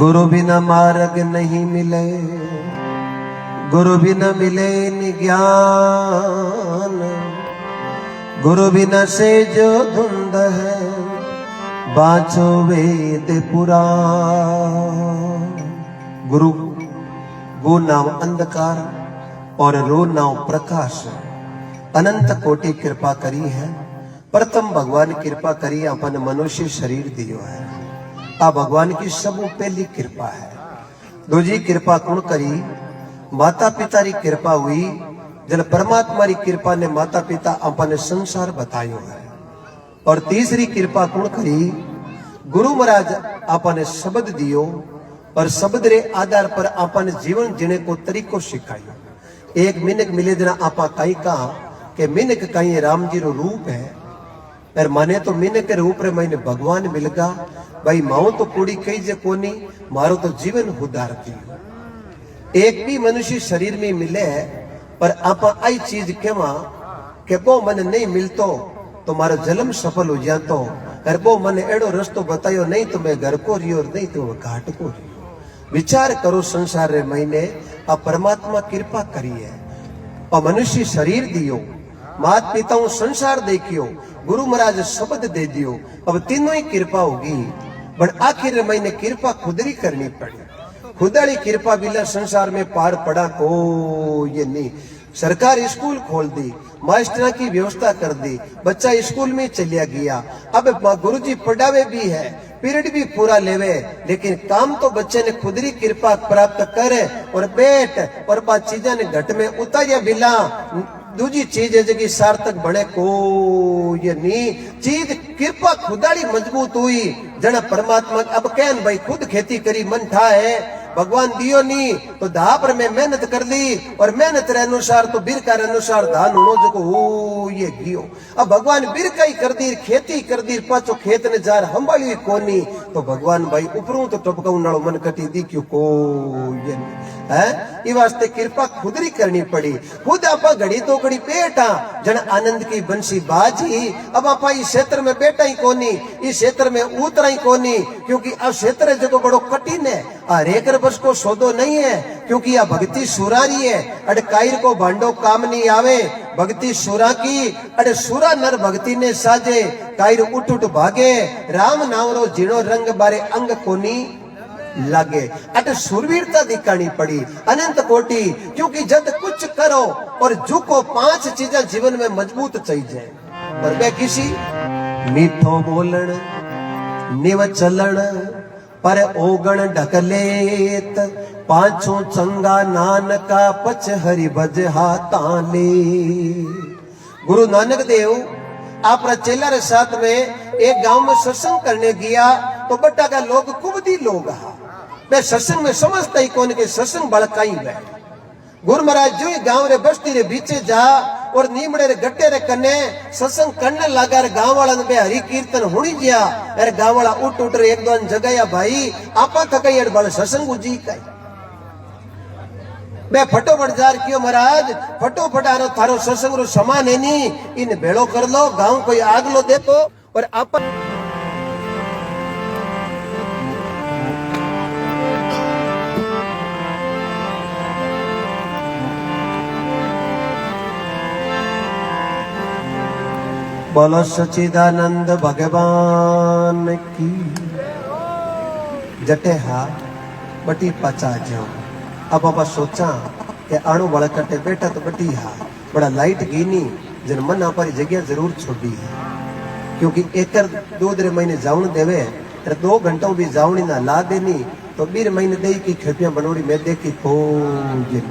गुरु बिना मार्ग नहीं मिले, गुरु बिना मिले नि ज्ञान, गुरु बिना से जो धुंध है बाँचो वेद पुराण। गुरु गो नाम अंधकार और रो नाम प्रकाश। अनंत कोटि कृपा करी है, प्रथम भगवान कृपा करी अपन मनुष्य शरीर दियो है। आ भगवान की सब पहली कृपा है। दूजी कृपा कौन करी? माता पिता री कृपा हुई। जल परमात्मा री कृपा ने माता पिता अपन संसार बतायो है। और तीसरी कृपा कौन करी? गुरु महाराज अपन शब्द दियो और शब्द रे आधार पर अपन जीवन जीने को तरीको सिखायो। एक मिनक मिले जना आपा कई कहा कि मिनक कई राम जी रो रूप है, पर माने तो मिनक के रूप रे मैंने भगवान मिलगा। भाई माओ तो कुड़ी कई जे कोनी, मारो तो जीवन उदार दियो। एक भी मनुष्य शरीर में मिले पर आपा आई चीज केवा के वो मन नहीं मिलतो तो मारो जन्म सफल हो जातो, और वो मन एड़ो रस्तो बतायो नहीं तो मैं घर को रियो नहीं तो घाट को रियो। विचार करो संसार रे महीने आ परमात्मा कृपा करी है और मनुष्य शरीर दियो, मात पिताओं संसार देखियो, गुरु महाराज शब्द दे दियो। अब तीनों ही कृपा होगी, बट आखिर महीने कृपा खुदरी करनी पड़ी। खुदाड़ी कृपा बिना संसार में पार पड़ा को ये नहीं। सरकार स्कूल खोल दी, मास्टर की व्यवस्था कर दी, बच्चा स्कूल में चलिया गया। अब गुरुजी पढ़ावे भी है, पीरियड भी पूरा लेवे, लेकिन काम तो बच्चे ने खुदरी कृपा प्राप्त करे और बैठ और बात चीजें ने घट में उतारिया बिला। दूजी चीज है जगी सार्थक बने को ये नी चीज कृपा खुदाड़ी मजबूत हुई। जना परमात्मा अब कहन भाई खुद खेती करी मन ठा है, भगवान दियो नी तो धा पर में मेहनत कर दी और मेहनत रे अनुसार तो बीर का अनुसार धान होनो जो हो ये गियो। अब भगवान बीर का ही कर दी, खेती कर दी, पाछो खेत ने जार हंबाली कोनी तो भगवान भाई उपरू तो टपकाऊ नालो मन कटी दी क्यों को ये है। ये वास्ते कृपा खुदरी करनी पड़ी। खुद आपा घड़ी तो घड़ी बेटा जन आनंद की बंसी बाजी। अब आपा इस क्षेत्र में बैठा ही कोनी, इस क्षेत्र में उतरा ही कोनी, क्योंकि अब क्षेत्र जो बड़ो कठिन है। हरेक बस को सौदो नहीं है, क्योंकि यह भक्ति सुरारी है। अरे कायर को भांडो काम नहीं आवे, भक्ति सुरा की। अरे सुरा नर भक्ति ने साजे, कायर उठ उठ भागे। राम नावरो जीणो रंग बारे अंग कोनी लागे। अटे सुरवीरता दिखानी पड़ी अनंत कोटि, क्योंकि जब कुछ करो और झुको पांच चीजें जीवन में मजबूत चाहिए। और वे किसी मीठो बोलन, निव चलन, पर ओगण ढकलेत, पांचों चंगा नानका पच हरि भज हाथाले। गुरु नानक देव आपरा चेला रे साथ में एक गांव में सत्संग करने गया तो बट्टा का लोग कुबदी लोग हा। मैं सत्संग में समझता ही कौन के सत्संग बड़काई है। गुरु महाराज जो गांव रे बस्ती रे बीचे जा और नीमड़े रे गट्टे रे कने सत्संग करने लगा। रे गांव वाला ने हरि कीर्तन होनी गया। अरे गांव वाला उठ उठ एक दो जगह भाई आपा थकाई अड़ बाल सत्संग उजी काई। मैं फटोफट जार कियो महाराज, फटोफट आरो थारो सत्संग रो समान है नी, इन भेड़ो कर लो, गांव कोई आग लो देखो और आपा बोलो सच्चिदानंद भगवान की। जटे हा बटी पचा जो। अब बाबा सोचा कि आणु बड़ा कटे बेटा तो बटी हा बड़ा लाइट गीनी जन मन आपरी जगह जरूर छोड़ी है, क्योंकि एकर 2 महीने जाउन देवे 2 घंटों भी जाउनी ना ला देनी तो 2 महीने दे की खेपियां बनोड़ी में देखी को ये।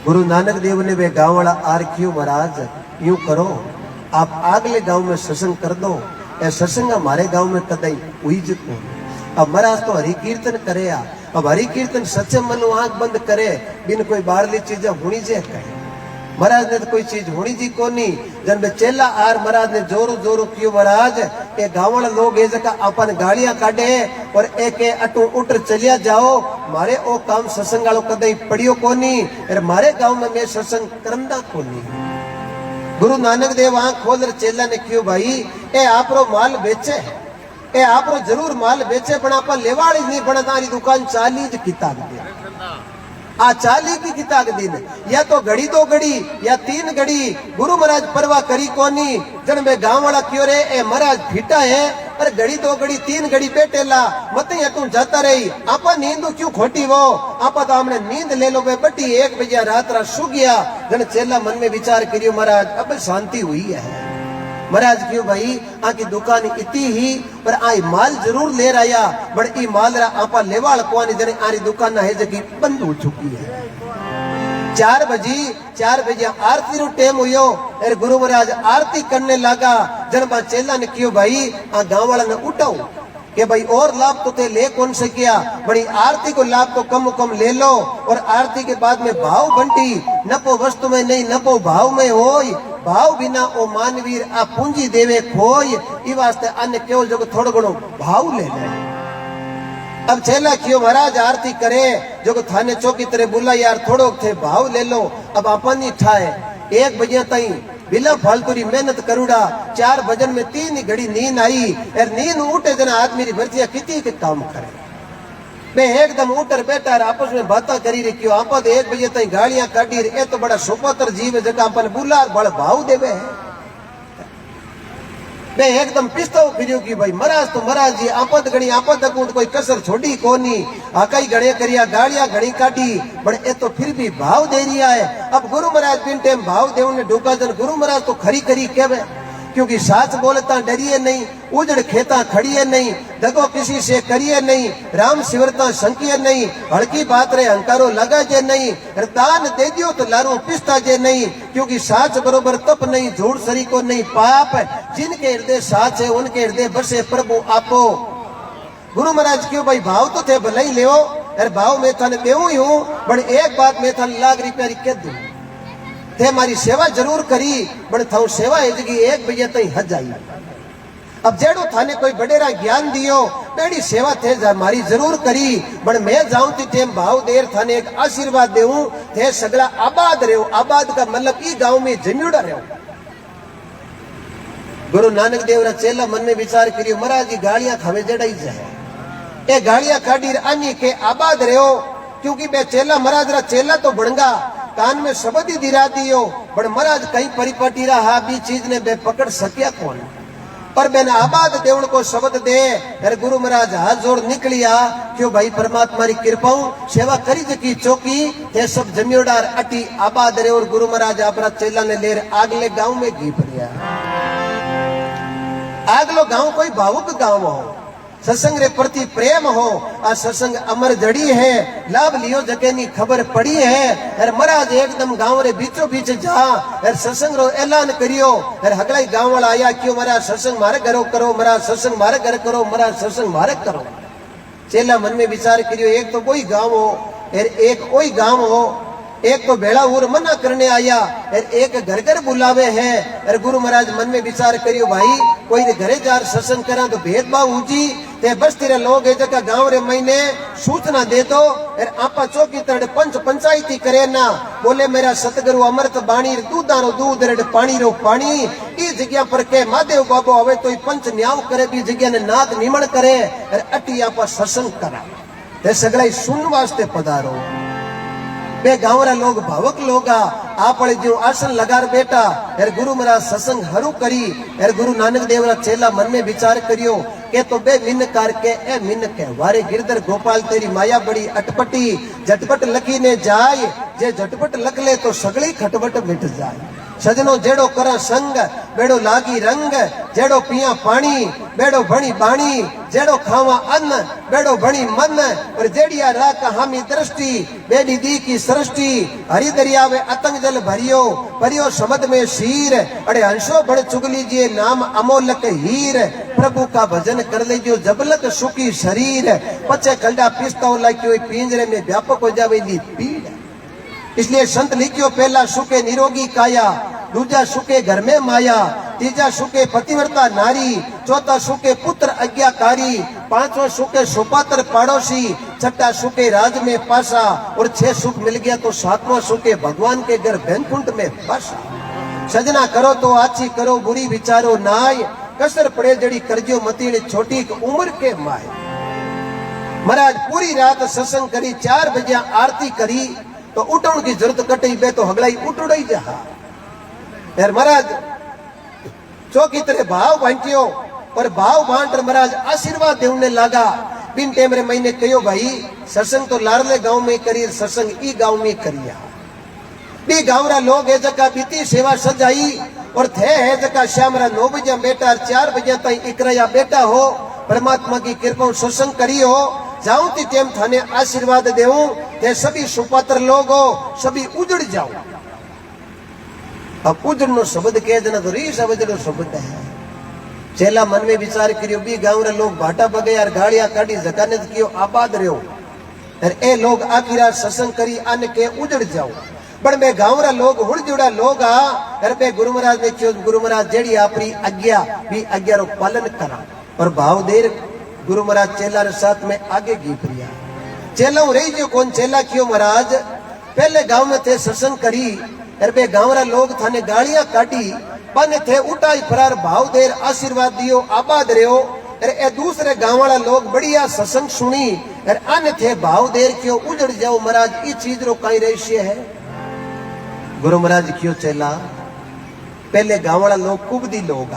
गुरु नानक देव ने वे गांव वाला आर क्यों महाराज यूं करो, आप आगले गांव में सत्संग कर दो। ए सत्संग हमारे गांव में कदई हुई जितो। अब महाराज तो हरि कीर्तन करे। अब हरि कीर्तन सच्चे मन आंख बंद करे, बिन कोई बाहरली चीजें होनी जे कहे। महाराज ने तो कोई चीज होनी जी कोनी। जन में चेला आर महाराज ने जोरो जोरो कियो। महाराज ये गांव वाला लोग ये जगह अपन गाड़ियां काटे और एक अटू उठ चलिया जाओ, मारे ओ काम सत्संग वालों कदई पड़ियो कोनी। अरे मारे गांव में मैं सत्संग करंदा कोनी। गुरु नानक देव आंख खोल चेला ने क्यों भाई ए आपरो माल बेचे है, ए आपरो जरूर माल बेचे पण आपा लेवाड़ी नहीं बना तारी दुकान 40 किताब दे आ 40 की किताब दिन या तो घड़ी 2 घड़ी या 3 घड़ी गुरु महाराज परवा करी कोनी जन में गांव वाला क्यों रे ए महाराज फीटा है पर घड़ी 2 घड़ी 3 घड़ी बैठेला मत या तू जाता रही आपा नींद क्यों खोटी वो आपा तो हमने नींद ले लो बे बटी 1 बजे रात सो गया जन चेला मन में विचार करियो महाराज अब शांति हुई है महाराज क्यों भाई आकी दुकान इतनी ही पर आई माल जरूर ले रहा बट ई माल रा आपा लेवाल कोनी जने आरी दुकान है जगी बंद हो चुकी है 4 बजे आरती रो टाइम हुयो अरे गुरु महाराज आरती करने लगा जन बा चेला ने क्यों भाई आ गांव वाला ने उठाओ कि भाई और लाभ तो ते ले कौन से किया बड़ी आरती को लाभ तो कम ले लो और आरती के बाद में भाव बंटी नपो वस्तु में नहीं नपो भाव में होय भाव बिना ओ मानवीर आ पूंजी देवे खोय ई वास्ते अन्य केवल जो थोड़ो घणो भाव ले ले अब चेला क्यों महाराज आरती करे जो थाने चौकी तरह बुला यार थोड़ो थे भाव ले लो अब अपन ही ठाए 1 बजे तई बिना फालतू री मेहनत करूड़ा 4 भजन में 3 घड़ी नींद आई और नींद उठे जना आदमी री भर्तिया कितनी के काम करे मैं एकदम उठर बैठा आपस में बातें करी रखियो आप 1 बजे तक गालियां काटी रे तो बड़ा सुपत्र जीव है जगह अपन बुलार बड़ भाव देवे है मैं एकदम पिस्ताओ फिरियो की भाई महाराज तो महाराज जी आपत गणी आपत तक कोई कसर छोड़ी कोनी आकई गणे करिया गालियां गणी काटी बड़े ए तो फिर भी भाव दे रिया है अब गुरु महाराज बिन टाइम भाव देव ने ढोका जन गुरु महाराज तो खरी करी कहवे क्योंकि साच बोलता डरिए नहीं उजड़ खेता खड़िए नहीं दगो किसी से करिए नहीं राम शिवरता संकिए नहीं हड़की बात रे अंकारो लगा जे नहीं दान दे दियो तो लारू पिस्ता जे नहीं क्योंकि साच बरोबर तप नहीं झूठ सरी को नहीं पाप जिनके हृदय साच है उनके हृदय बसे प्रभु आपो गुरु महाराज क्यों भाई भाव तो थे भले ही ले अरे भाव में थाने देऊ ही हूँ बट एक बात में थाने लाख रुपया कह दू थे मारी सेवा जरूर करी बड़े थाऊ सेवा है जगी 1 बजे तक हज आई अब जेड़ो थाने कोई बड़ेरा ज्ञान दियो बेड़ी सेवा थे मारी जरूर करी बट मैं जाऊं ती टेम भाव देर थाने एक आशीर्वाद देऊं थे सगला आबाद रहो आबाद का मतलब ई गांव में जम्यूड़ा रहो गुरु नानक देव रा चेला मन में विचार करियो महाराज जी गालियां खावे जड़ाई जाए ए गालियां काटी अन्य के आबाद रहो क्योंकि बे चेला महाराज रा चेला तो बनगा कान में शब्द ही दिरा दियो बड़ महाराज कहीं परिपाटी रहा भी चीज ने बे पकड़ सकिया कौन पर मैंने आबाद देवण को शब्द दे अरे गुरु महाराज हाथ जोड़ निकलिया क्यों भाई परमात्मा की कृपाऊ सेवा करी जकी चौकी ते सब जमियोदार अटी आबाद रे और गुरु महाराज अपना चेला ने लेर आगले गांव में घी पड़िया आगलो गांव कोई भावुक गांव हो सत्संग रे प्रति प्रेम हो आ सत्संग अमर जड़ी है लाभ लियो जके नी खबर पड़ी है अरे महाराज एकदम गांव रे बीचों बीच जा अरे सत्संग रो ऐलान करियो अरे हगलाई गांव वाला आया क्यों महाराज सत्संग मारे घरों करो महाराज सत्संग मारे घर करो महाराज सत्संग मारे करो चेला मन में विचार करियो एक तो कोई गांव हो एक कोई गांव हो एक तो बेड़ा उर मना करने आया और एक घर घर बुलावे है अरे गुरु महाराज मन में विचार करियो भाई कोई रे घरे जार सत्संग करा तो भेदभाव ऊंची ते बस तेरे लोग है जगह गांव रे महीने सूचना दे दो और आपा चौकी तरह पंच पंचायती करे ना बोले मेरा सतगुरु अमृत बाणी दूधारो दूध रे पानी रो पानी ई जगह पर के महादेव बाबो हवे तो पंच न्याव करे भी जगह ने नाद निमण करे और अटी आपा सत्संग करा ते सगळाई सुन वास्ते पधारो बे गांव रा लोग भावक लोग आप जो आसन लगार बेटा अरे गुरु महाराज सत्संग हरू करी अरे गुरु नानक देव रा चेला मन में विचार करियो के तो बे मिन कार के ए मिन के वारे गिरधर गोपाल तेरी माया बड़ी अटपटी झटपट लकी ने जाए जे झटपट लक ले तो सगली खटपट मिट जाए सजनो जेड़ो करा संग बेड़ो लागी रंग जेड़ो पिया पानी बेड़ो भणी बाणी जेड़ो खावा अन्न बेड़ो भणी मन और जेड़िया राख हामी दृष्टि बेडी दी की सृष्टि हरि दरियावे अतंग जल भरियो परियो समद में शीर अड़े अंशो बड़ चुग लीजिए नाम अमोलक हीर प्रभु का भजन कर लीजियो जबलक सुखी शरीर पचे कलडा पिस्ता लाइयो पिंजरे में व्यापक हो जावे ली पीड़ इसलिए संत लिखियो पहला सुखे निरोगी काया दूजा सुखे घर में माया तीजा सुखे पतिव्रता नारी चौथा सुखे पुत्र आज्ञाकारी पांचवा सुखे सुपात्र पड़ोसी छठा सुखे राज में पासा और 6 सुख मिल गया तो 7वां सुखे भगवान के घर बैकुंठ में पासा सजना करो तो अच्छी करो बुरी विचारो नाय कसर पड़े जड़ी करजो मती ने छोटी उम्र के माए। महाराज पूरी रात सत्संग करी, 4 बजे आरती करी तो उठण की जरूरत कटी बे तो हगलाई उठड़ई जहा। यार महाराज चौकी तरह भाव बांटियो और भाव बांट महाराज आशीर्वाद देने लगा। बिन टेम रे मैंने कहो भाई सत्संग तो लारले गांव में करी, सत्संग ई गांव में करिया। बी गांवरा लोग है जका बीती सेवा सजाई और थे है जका श्यामरा 9 बजे बेटा 4 बजे तक इकराया बेटा हो। परमात्मा की कृपा सत्संग करी हो, जाऊं ती टेम थाने आशीर्वाद देऊं ते सभी सुपात्र लोग हो सभी उजड़ जाओ। अब उजड़ नो शब्द कह देना तो री शब्द नो शब्द है। चेला मन में विचार करियो बी गांवरा लोग भाटा बगे यार गाड़ियां काटी जकाने कियो आबाद रहो और ए लोग आखिर सत्संग करी अन के उजड़ जाओ। पर मैं गांवरा लोग हुड़ जुड़ा लोग घर पे गुरु महाराज ने क्यों गुरु महाराज जेड़ी अपनी आज्ञा भी आज्ञा रो पालन करा और भाव देर गुरु महाराज चेला रे साथ में आगे गी प्रिया। चेला रही जो कौन चेला क्यों महाराज पहले गांव में थे सत्संग करी घर पे गांवरा लोग थाने गाड़ियां काटी बने थे उठाई फरार भाव देर आशीर्वाद दियो आबाद रहो। अरे ए दूसरे गांव वाला लोग बढ़िया सत्संग सुनी अरे अन थे भाव देर क्यों उजड़ जाओ। महाराज ये चीज रो कई रहस्य है। गुरु महाराज क्यों चेला पहले गांव वाला लोग कुबदी लोग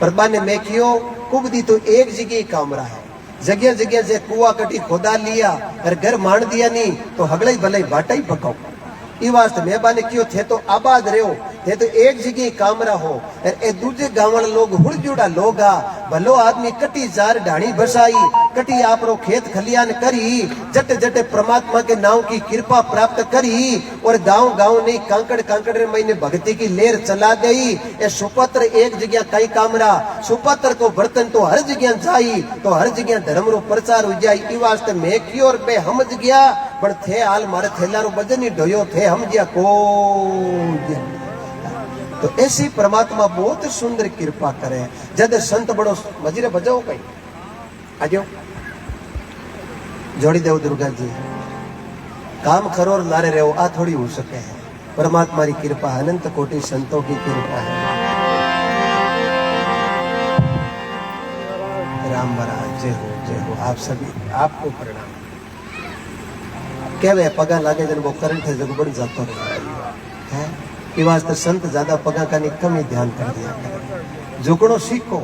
पर बाने में क्यों कुबदी तो एक जगह कामरा है, जगह जगह से कुआ कटी खोदा लिया और घर मार दिया नहीं तो हगले भले बाटा ही पकाओ। ई वास्ते मैं बाने क्यों थे तो आबाद रहो थे तो एक जगह कामरा हो और ए दूसरे गांव वाले लोग हुड़ जुड़ा लोग भलो आदमी कटी जार ढाणी बसाई कटी आप रो खेत खलियान करी जट जट परमात्मा के नाम की कृपा प्राप्त करी और गांव गांव नहीं कांकड़ कांकड़ रे मैंने भक्ति की लेर चला गई। ए सुपत्र एक जगह कई कामरा सुपत्र को बर्तन तो हर जगह जाई तो हर जगह धर्म रो प्रचार हो जाई। ई वास्ते मैं की और बे समझ गया पर थे हाल मारे थेला रो वजन ही ढोयो थे हम जिया को। तो ऐसी परमात्मा बहुत सुंदर कृपा करे जद संत बड़ो मजीरे बजाओ कहीं आजो जोड़ी देव दुर्गा जी काम करो और लारे रहो आ थोड़ी हो सके है। परमात्मा की कृपा अनंत कोटि संतों की कृपा है। राम महाराज जय हो आप सभी आपको प्रणाम। कहवे पगा लागे जन वो करंट है जब बन जाता है कि वास्ते संत ज्यादा पगा का नहीं कम ही ध्यान कर दिया करें। झुकड़ो सीखो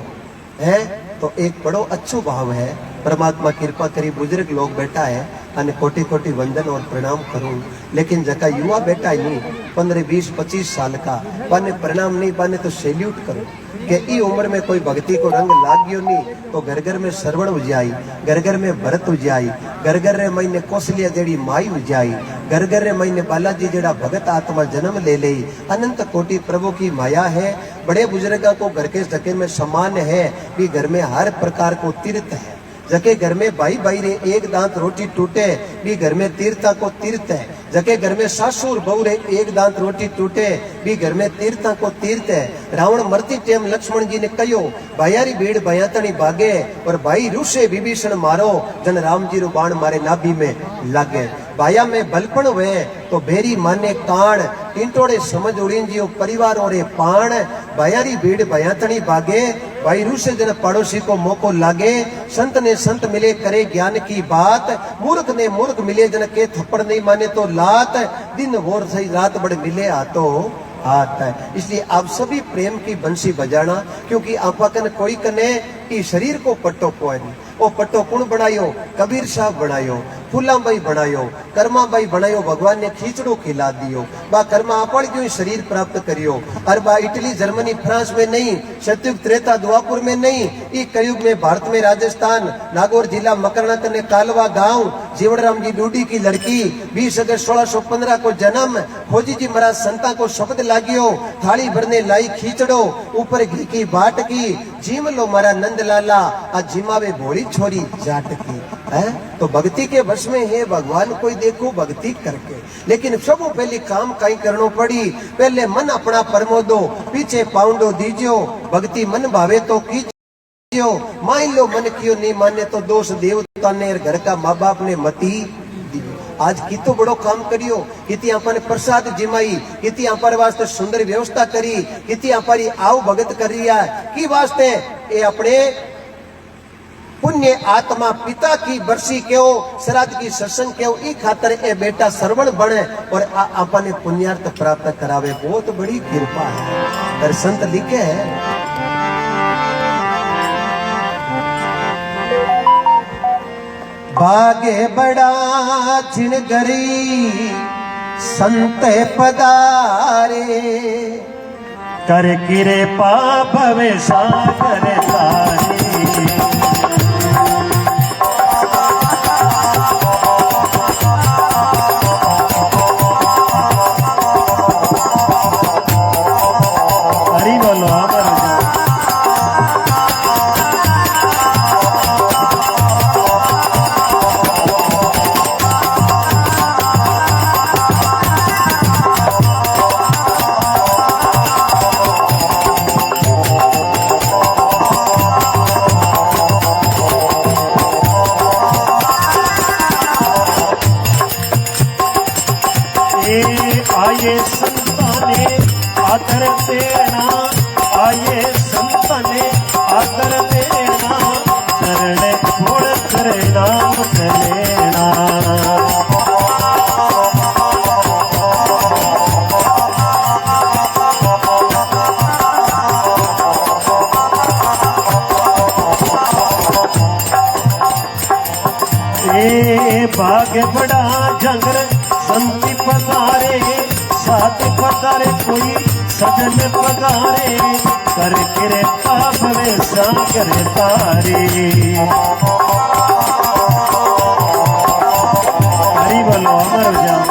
है तो एक बड़ो अच्छो भाव है। परमात्मा कृपा करी बुजुर्ग लोग बैठा है अने कोटि कोटि वंदन और प्रणाम करूं। लेकिन जका युवा बैठा ही नहीं 15, 20, 25 साल का बने प्रणाम नहीं बने तो सैल्यूट करो कि ई उम्र में कोई भक्ति को रंग लाग गयो नहीं तो घर घर में श्रवण हो जाई, घर घर में भरत हो जाई, घर घर रे मैंने कौशल्या जेड़ी माई हो जाई, घर घर रे मैंने बालाजी जेड़ा भगत आत्मा जन्म ले ले। अनंत कोटि प्रभु की माया है। बड़े बुजुर्गों को घर के सके में सम्मान है भी घर में हर प्रकार को तीर्थ है। जके घर में भाई भाई रे एक दांत रोटी टूटे भी घर में तीर्था को तीर्थ है। जके घर में सासू और बहू रे एक दांत रोटी टूटे भी घर में तीर्था को तीर्थ है। रावण मरती टेम लक्ष्मण जी ने कहो भायारी भीड़ भयातनी भागे और भाई रूसे विभीषण मारो जन राम जी रो बाण मारे नाभि में लागे। भाया में बलपण हुए तो भेरी माने कान टिंटोड़े समझ उड़ीन जियो परिवार और पाण भायारी भीड़ भयातनी भागे। भाई रूसे जन पड़ोसी को मौको लागे। संत ने संत मिले करे ज्ञान की बात मूर्ख ने मूर्ख मिले जन के थप्पड़ नहीं माने तो लात दिन वोर सही रात बड़े मिले आतो आता है। इसलिए आप सभी प्रेम की बंसी बजाना क्योंकि आपा कन कोई कने ई शरीर को पट्टो कोई नहीं। ओ पट्टो कुण बनायो कबीर साहब बनायो फूला भाई बनायो कर्मा भाई बनायो भगवान ने खींचड़ो खिला दियो बा कर्मा आपण जो शरीर प्राप्त करियो। और बा इटली जर्मनी फ्रांस में नहीं सतयुग त्रेता द्वापुर में नहीं ई कलयुग में भारत में राजस्थान नागौर जिला मकरना कने कालवा गांव जीवनराम जी डूडी की लड़की 20 अगस्त 1615 को जन्म खोजी जी महाराज संता को शब्द लागियो थाली भरने लाई खींचड़ो ऊपर घी की बाट की जीम लो मारा नंद लाला आ जिमावे भोली छोरी जाट की है। तो भक्ति के वश में है भगवान कोई देखो भक्ति करके। लेकिन सबो पहले काम कहीं करनो पड़ी। पहले मन अपना परमो दो पीछे पाउंडो दीजियो भक्ति मन भावे तो कीजियो मान लो मन क्यों नहीं माने तो दोष देवता ने घर का माँ बाप ने मती आज कितो बड़ो काम करियो, किती आपने प्रसाद जिमाई, किती हमारे वास्ते सुंदर व्यवस्था करी, किती हमारी आव भगत कर रही है की वास्ते ये अपने पुण्य आत्मा पिता की बरसी क्यों श्राद्ध की सत्संग क्यों ई खातर ए बेटा श्रवण बने और अपने पुण्यार्थ प्राप्त करावे। बहुत बड़ी कृपा है। पर संत लिखे है बागे बड़ा जिनगरी संत पदारे कर किरे पापवे सागर तारे हरि बोलो अमर आये संताने आदर देना, आये संताने आदर देना, शरण छोड़ कर नाम लेना। ए बाग बड़ा जंगर संति पधारे, साथ पधारे कोई सजन पधारे, कर किरे पापवे सागर तारे। हरि बोलो अमर जा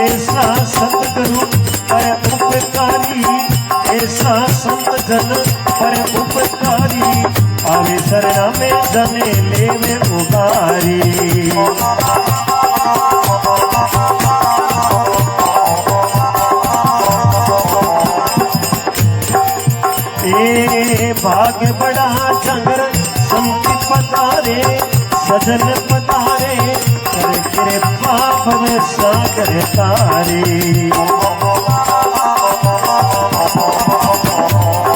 ऐसा सतगुरु पर उपकारी, ऐसा संत जन पर उपकारी, आवे शरणा में जने लेवे उगारी। ए भाग्य बड़ा जंगर संति पधारे, सजन पधारे, कर किरे पाप में सागर तारे।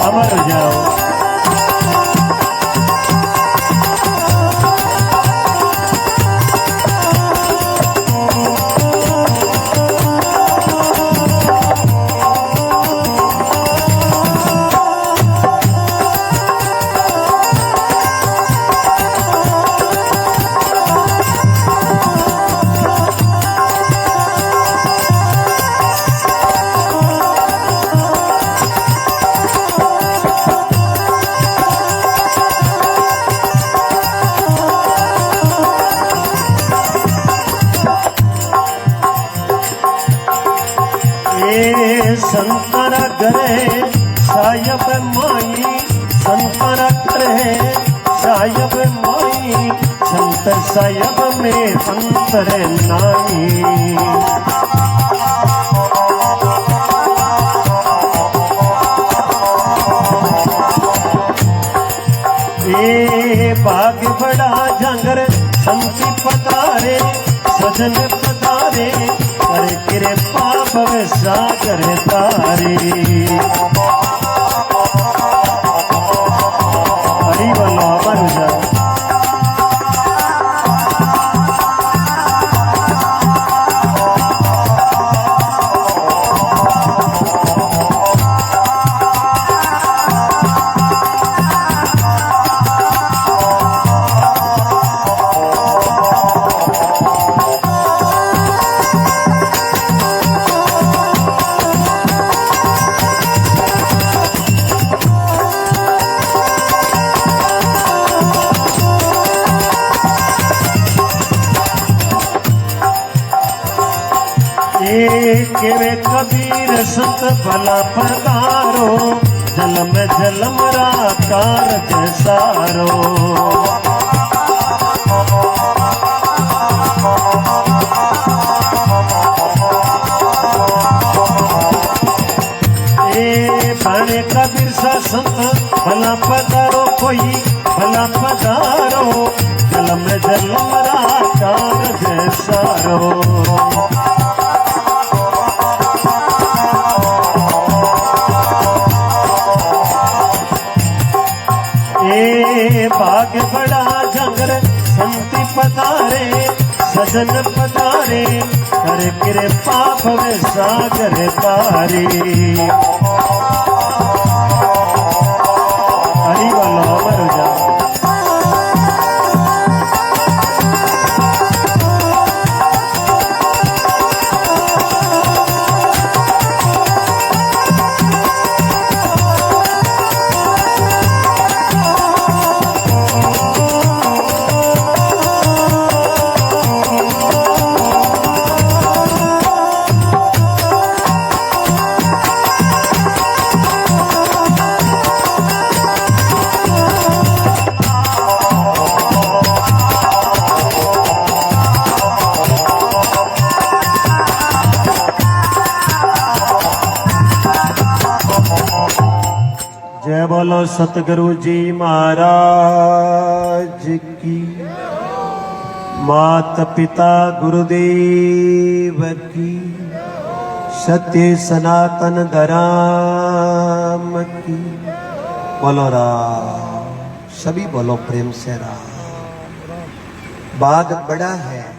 अमर जाओ संतारा घरे सायब माई, संतारा घरे सायब माई, संत सायब में अंतर नाई। ए बाग बड़ा जंगर संति पधारे, सजन पधारे, कर किरे पाप सागर तारे। हरि बोलो अमर जा केवे कबीर संत भला पधारो, जल में जलम राकार जैसारो। बड़े कबीर सा संत भला पधारो, कोई भला पधारो, जल में जलम राकार जैसारो। भाग्य बड़ा जंगर संति पधारे, सजन पधारे, कर किरे पाप वे सागर तारे। हरि बोलो अमर जा। जय बोलो सतगुरु जी महाराज की। मात पिता गुरुदेव की। सत्य सनातन धर्म की। बोलो राम। सभी बोलो प्रेम से राम। बाग बड़ा है,